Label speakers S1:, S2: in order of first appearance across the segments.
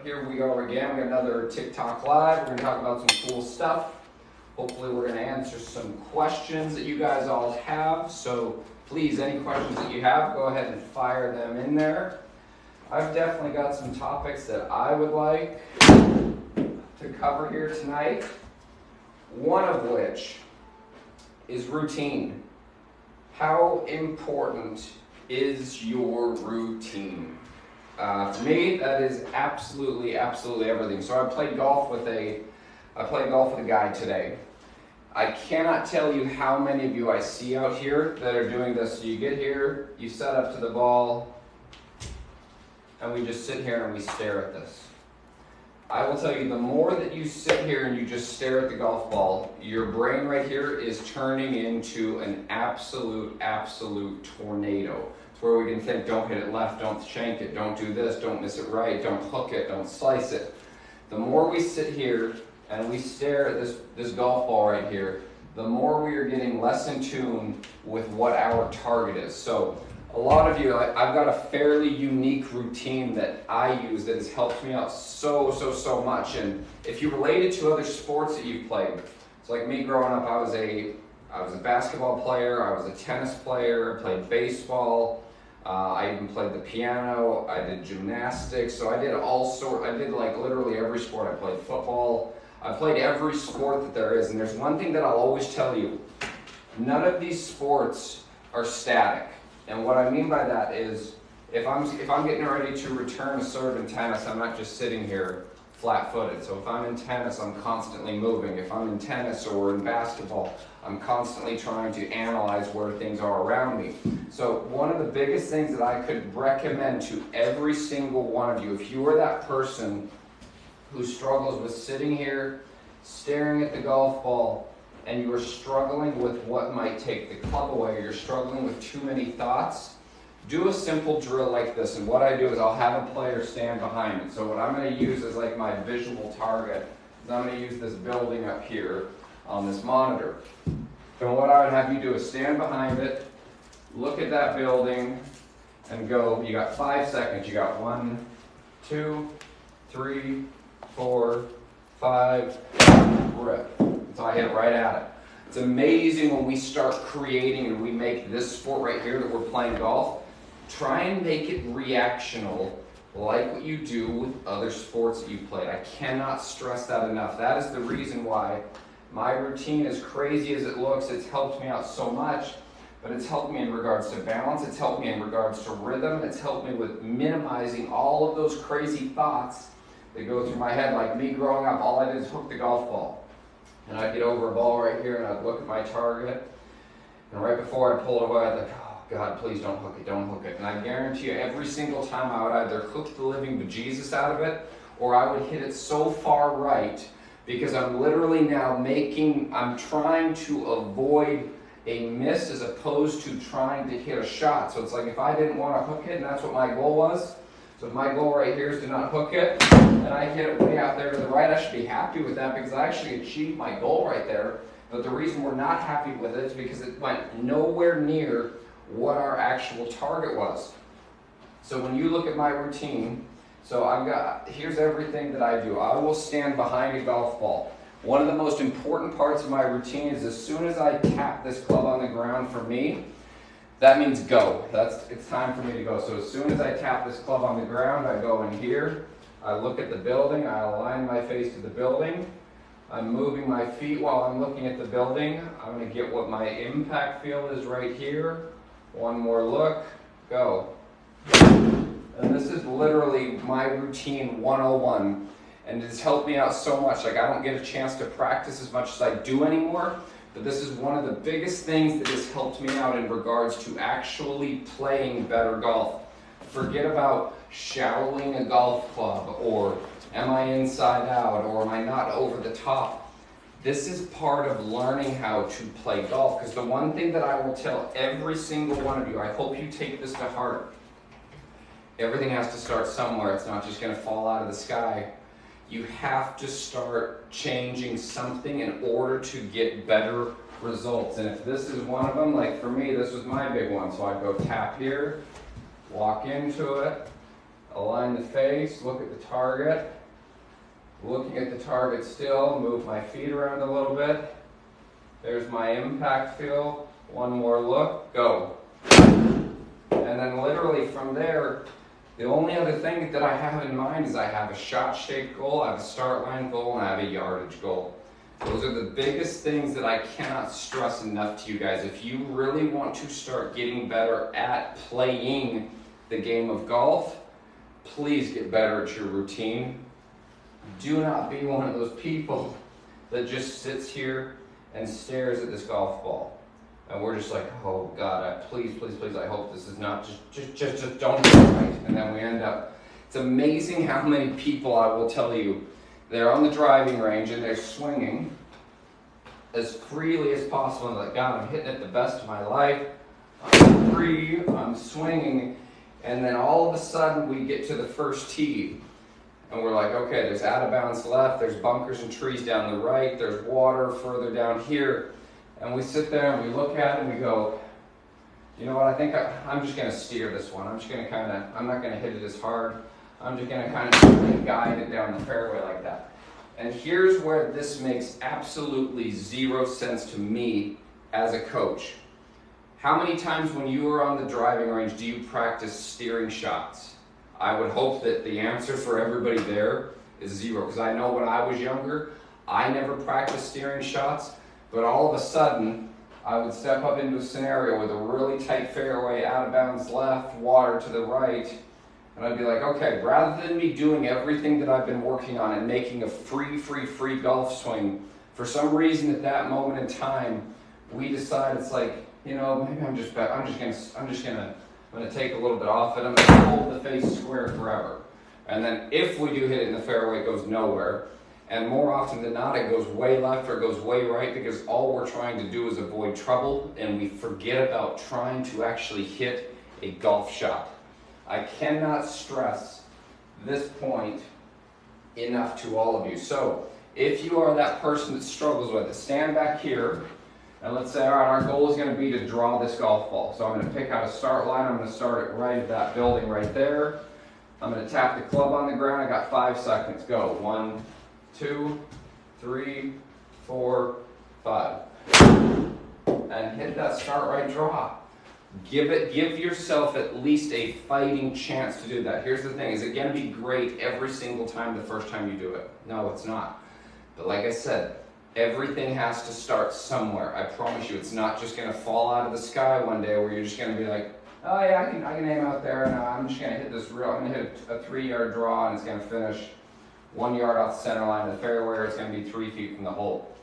S1: here we go again. We got another TikTok Live. We're going to talk about some cool stuff. Hopefully we're going to answer some questions that you guys all have. So please, any questions that you have, go ahead and fire them in there. I've definitely got some topics that I would like to cover here tonight. One of which is routine. How important is your routine? For me, that is absolutely everything. So I played golf with a guy today. I cannot tell you how many of you I see out here that are doing this. So you get here, you set up to the ball, and we just sit here and we stare at this. I will tell you, the more that you sit here and you just stare at the golf ball, your brain right here is turning into an absolute tornado. It's where we can think, don't hit it left, don't shank it, don't do this, don't miss it right, don't hook it, don't slice it. The more we sit here and we stare at this golf ball right here, the more we are getting less in tune with what our target is. So a lot of you, I've got a fairly unique routine that I use that has helped me out so much. And if you relate it to other sports that you've played, it's like me growing up, I was a basketball player, I was a tennis player, I played baseball, I even played the piano, I did gymnastics, so I did like literally every sport. I played football, I played every sport that there is. And there's one thing that I'll always tell you, none of these sports are static. And what I mean by that is, if I'm getting ready to return a serve in tennis, I'm not just sitting here flat-footed. So if I'm in tennis, I'm constantly moving. If I'm in tennis or in basketball, I'm constantly trying to analyze where things are around me. So one of the biggest things that I could recommend to every single one of you, if you are that person who struggles with sitting here, staring at the golf ball, and you are struggling with what might take the club away, or you're struggling with too many thoughts, do a simple drill like this. And what I do is I'll have a player stand behind it. So what I'm going to use as like my visual target is I'm going to use this building up here on this monitor. And what I would have you do is stand behind it, look at that building, and go. You got 5 seconds. You got 1, 2, 3, 4, 5, rip. So I hit it right at it. It's amazing when we start creating and we make this sport right here that we're playing golf, try and make it reactional like what you do with other sports that you've played. I cannot stress that enough. That is the reason why my routine, as crazy as it looks, it's helped me out so much, but it's helped me in regards to balance, it's helped me in regards to rhythm, it's helped me with minimizing all of those crazy thoughts that go through my head. Like me growing up, all I did is hook the golf ball. And I'd get over a ball right here and I'd look at my target. And right before I pulled it away, I'd like, oh God, please don't hook it, don't hook it. And I guarantee you, every single time I would either hook the living bejesus out of it, or I would hit it so far right, because I'm literally now I'm trying to avoid a miss as opposed to trying to hit a shot. So it's like if I didn't want to hook it, and that's what my goal was. So if my goal right here is to not hook it, and I hit it way out there to the right, I should be happy with that because I actually achieved my goal right there. But the reason we're not happy with it is because it went nowhere near what our actual target was. So when you look at my routine, here's everything that I do. I will stand behind a golf ball. One of the most important parts of my routine is as soon as I tap this club on the ground, for me, that means go. It's time for me to go. So as soon as I tap this club on the ground, I go in here, I look at the building, I align my face to the building, I'm moving my feet while I'm looking at the building. I'm going to get what my impact feel is right here. One more look, go. And this is literally my routine 101, and it's helped me out so much. Like, I don't get a chance to practice as much as I do anymore, but this is one of the biggest things that has helped me out in regards to actually playing better golf. Forget about shallowing a golf club, or am I inside out, or am I not over the top. This is part of learning how to play golf, because the one thing that I will tell every single one of you, I hope you take this to heart, everything has to start somewhere. It's not just going to fall out of the sky. You have to start changing something in order to get better results. And if this is one of them, like for me, this was my big one. So I go tap here, walk into it, Align the face, look at the target. Looking at the target still, move my feet around a little bit. There's my impact feel. One more look, go. And then literally from there, the only other thing that I have in mind is I have a shot shape goal, I have a start line goal, and I have a yardage goal. Those are the biggest things that I cannot stress enough to you guys. If you really want to start getting better at playing the game of golf, please get better at your routine. Do not be one of those people that just sits here and stares at this golf ball. And we're just like, oh God, please, please, please, I hope this is not, just don't do it right. And then we end up, it's amazing how many people, I will tell you, they're on the driving range and they're swinging as freely as possible. And like, God, I'm hitting it the best of my life. I'm free, I'm swinging. And then all of a sudden we get to the first tee. And we're like, okay, there's out of bounds left, there's bunkers and trees down the right, there's water further down here. And we sit there and we look at it and we go, you know what, I think I'm just going to steer this one. I'm just going to I'm not going to hit it as hard. I'm just going to kind of guide it down the fairway like that. And here's where this makes absolutely zero sense to me as a coach. How many times when you are on the driving range do you practice steering shots? I would hope that the answer for everybody there is zero, because I know when I was younger, I never practiced steering shots. But all of a sudden, I would step up into a scenario with a really tight fairway, out of bounds left, water to the right, and I'd be like, okay, rather than me doing everything that I've been working on and making a free golf swing, for some reason at that moment in time, we decide it's like, you know, maybe I'm gonna take a little bit off it. I'm gonna hold the face square forever, and then if we do hit it in the fairway, it goes nowhere. And more often than not, it goes way left or it goes way right, because all we're trying to do is avoid trouble, and we forget about trying to actually hit a golf shot. I cannot stress this point enough to all of you. So if you are that person that struggles with it, stand back here, and let's say, all right, our goal is going to be to draw this golf ball. So I'm going to pick out a start line. I'm going to start it right at that building right there. I'm going to tap the club on the ground. I got 5 seconds. Go. 1, 2, 3, 4, 5. And hit that start right draw. Give yourself at least a fighting chance to do that. Here's the thing, is it going to be great every single time the first time you do it? No, it's not. But like I said, everything has to start somewhere. I promise you, it's not just going to fall out of the sky one day where you're just going to be like, oh yeah, I can aim out there, and I'm just going to hit this I'm going to hit a 3-yard draw, and it's going to finish 1 yard off the center line of the fairway, or it's going to be 3 feet from the hole.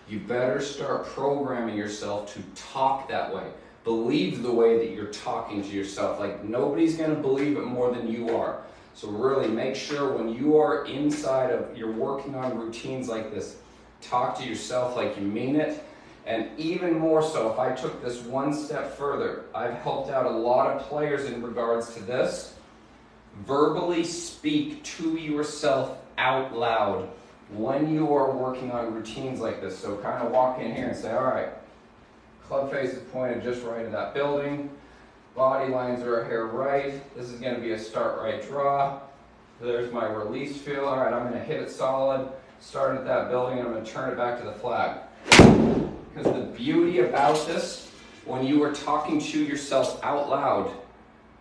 S1: You better start programming yourself to talk that way. Believe the way that you're talking to yourself. Like, nobody's going to believe it more than you are. So really make sure when you are inside of, you're working on routines like this, talk to yourself like you mean it. And even more so, if I took this one step further, I've helped out a lot of players in regards to this. Verbally speak to yourself out loud when you are working on routines like this. So kind of walk in here and say, all right, club face is pointed just right at that building. Body lines are here right. This is going to be a start right draw. There's my release feel. All right, I'm going to hit it solid, start at that building, and I'm going to turn it back to the flag. Because the beauty about this, when you are talking to yourself out loud,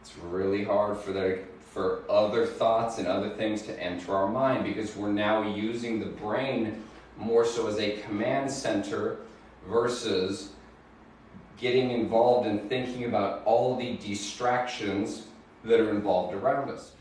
S1: it's really hard for other thoughts and other things to enter our mind, because we're now using the brain more so as a command center versus getting involved in thinking about all the distractions that are involved around us.